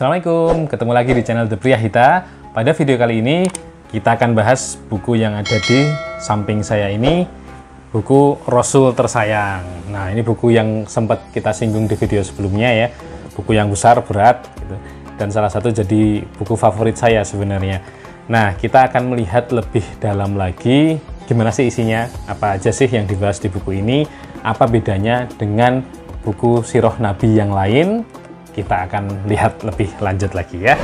Assalamualaikum, ketemu lagi di channel The Priyahita. Pada video kali ini kita akan bahas buku yang ada di samping saya ini, buku Rasul Tersayang. Nah, ini buku yang sempat kita singgung di video sebelumnya ya, buku yang besar, berat gitu. Dan salah satu jadi buku favorit saya sebenarnya. Nah, kita akan melihat lebih dalam lagi gimana sih isinya, apa aja sih yang dibahas di buku ini, apa bedanya dengan buku Sirah Nabi yang lain. Kita akan lihat lebih lanjut lagi ya.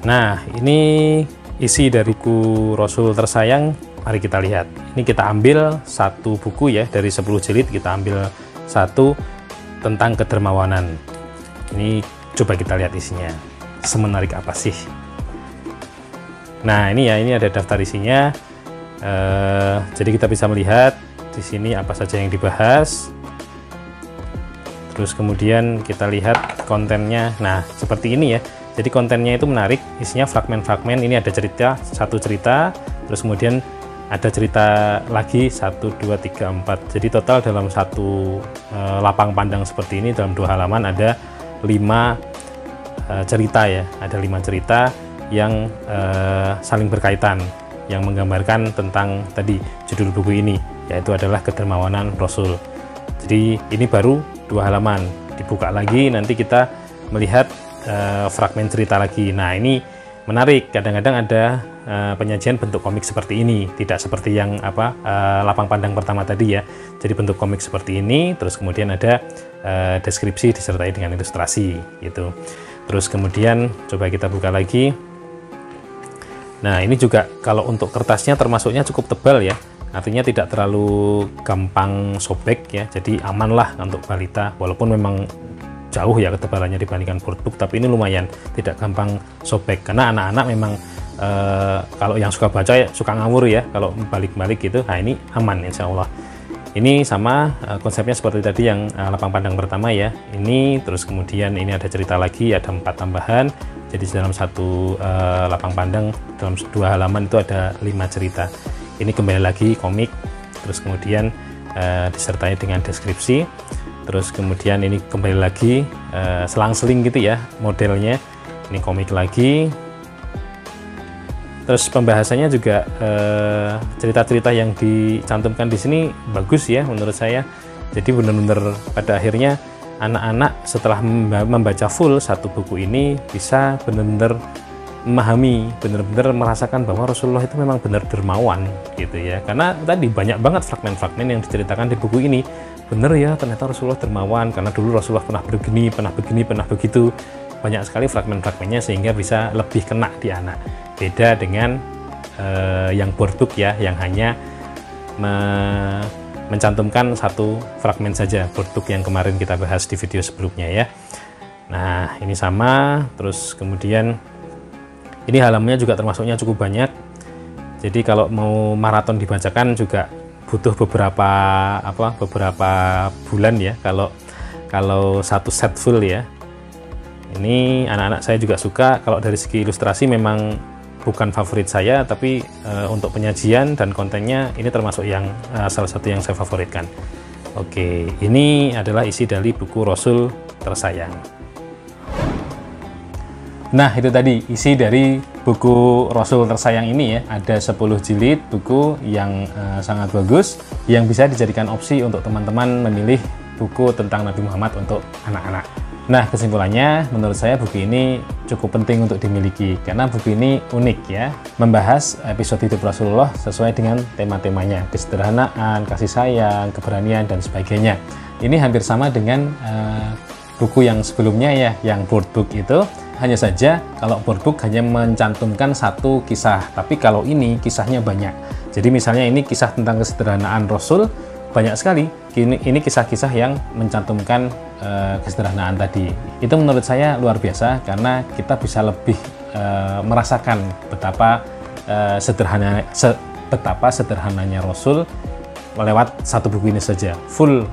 Nah, ini isi dari buku Rasul Tersayang. Mari kita lihat. Ini kita ambil satu buku ya, dari 10 jilid kita ambil satu tentang kedermawanan. Ini coba kita lihat isinya. Semenarik apa sih? Nah, ini ya, ini ada daftar isinya. Jadi kita bisa melihat di sini apa saja yang dibahas. Terus kemudian kita lihat kontennya. Nah, seperti ini ya. Jadi kontennya itu menarik, isinya fragmen-fragmen. Ini ada cerita, satu cerita, terus kemudian ada cerita lagi 1, 2, 3, 4. Jadi total dalam satu lapang pandang seperti ini, dalam 2 halaman ada 5 cerita ya. Ada 5 cerita yang saling berkaitan, yang menggambarkan tentang tadi judul buku ini, yaitu adalah kedermawanan Rasul. Jadi ini baru 2 halaman, dibuka lagi nanti kita melihat fragmen cerita lagi. Nah, ini menarik, kadang-kadang ada penyajian bentuk komik seperti ini, tidak seperti yang lapang pandang pertama tadi ya. Jadi bentuk komik seperti ini, terus kemudian ada deskripsi disertai dengan ilustrasi gitu. Terus kemudian coba kita buka lagi. Nah, ini juga kalau untuk kertasnya termasuknya cukup tebal ya. Artinya tidak terlalu gampang sobek ya, jadi aman lah untuk balita, walaupun memang jauh ya ketebalannya dibandingkan boardbook, tapi ini lumayan tidak gampang sobek, karena anak-anak memang kalau yang suka baca ya suka ngawur ya kalau balik-balik gitu. Nah, ini aman insya Allah. Ini sama konsepnya seperti tadi yang lapang pandang pertama ya. Ini terus kemudian ini ada cerita lagi, ada 4 tambahan. Jadi dalam satu lapang pandang, dalam 2 halaman itu ada 5 cerita. Ini kembali lagi komik, terus kemudian disertai dengan deskripsi, terus kemudian ini kembali lagi selang-seling gitu ya modelnya. Ini komik lagi, terus pembahasannya juga cerita-cerita yang dicantumkan di sini bagus ya menurut saya. Jadi benar-benar pada akhirnya anak-anak setelah membaca full satu buku ini bisa benar-benar memahami, benar-benar merasakan bahwa Rasulullah itu memang benar dermawan gitu ya. Karena tadi banyak banget fragmen-fragmen yang diceritakan di buku ini. Bener ya, ternyata Rasulullah dermawan karena dulu Rasulullah pernah begini, pernah begitu. Banyak sekali fragmen-fragmennya sehingga bisa lebih kena di anak. Beda dengan yang boardbook ya, yang hanya mencantumkan satu fragmen saja, boardbook yang kemarin kita bahas di video sebelumnya ya. Nah, ini sama, terus kemudian ini halamannya juga termasuknya cukup banyak. Jadi kalau mau maraton dibacakan juga butuh beberapa bulan ya kalau satu set full ya. Ini anak-anak saya juga suka. Kalau dari segi ilustrasi memang bukan favorit saya, tapi untuk penyajian dan kontennya ini termasuk yang salah satu yang saya favoritkan. Oke, ini adalah isi dari buku Rasul Tersayang. Nah, itu tadi isi dari buku Rasul Tersayang ini ya. Ada 10 jilid buku yang sangat bagus, yang bisa dijadikan opsi untuk teman-teman memilih buku tentang Nabi Muhammad untuk anak-anak. Nah, kesimpulannya menurut saya buku ini cukup penting untuk dimiliki karena buku ini unik ya, membahas episode hidup Rasulullah sesuai dengan tema-temanya, kesederhanaan, kasih sayang, keberanian, dan sebagainya. Ini hampir sama dengan buku yang sebelumnya ya, yang boardbook itu. Hanya saja kalau boardbook hanya mencantumkan satu kisah, tapi kalau ini kisahnya banyak. Jadi misalnya ini kisah tentang kesederhanaan Rasul, banyak sekali. Ini kisah-kisah yang mencantumkan kesederhanaan tadi. Itu menurut saya luar biasa karena kita bisa lebih merasakan betapa sederhananya Rasul lewat satu buku ini saja. Full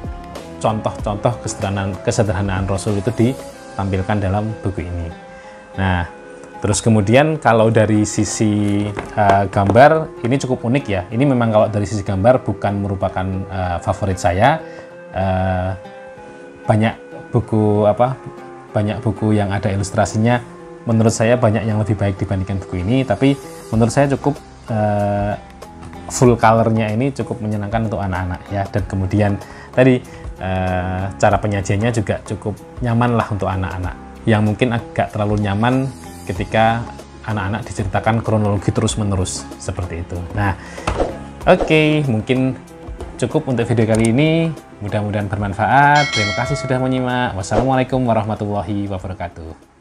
contoh-contoh kesederhanaan Rasul itu ditampilkan dalam buku ini. Nah, terus kemudian kalau dari sisi gambar ini cukup unik ya. Ini memang kalau dari sisi gambar bukan merupakan favorit saya. Banyak buku banyak buku yang ada ilustrasinya. Menurut saya banyak yang lebih baik dibandingkan buku ini, tapi menurut saya cukup full colornya ini cukup menyenangkan untuk anak-anak ya. Dan kemudian tadi cara penyajiannya juga cukup nyaman lah untuk anak-anak, yang mungkin agak terlalu nyaman ketika anak-anak diceritakan kronologi terus-menerus seperti itu. Nah, oke, mungkin cukup untuk video kali ini. Mudah-mudahan bermanfaat. Terima kasih sudah menyimak. Wassalamualaikum warahmatullahi wabarakatuh.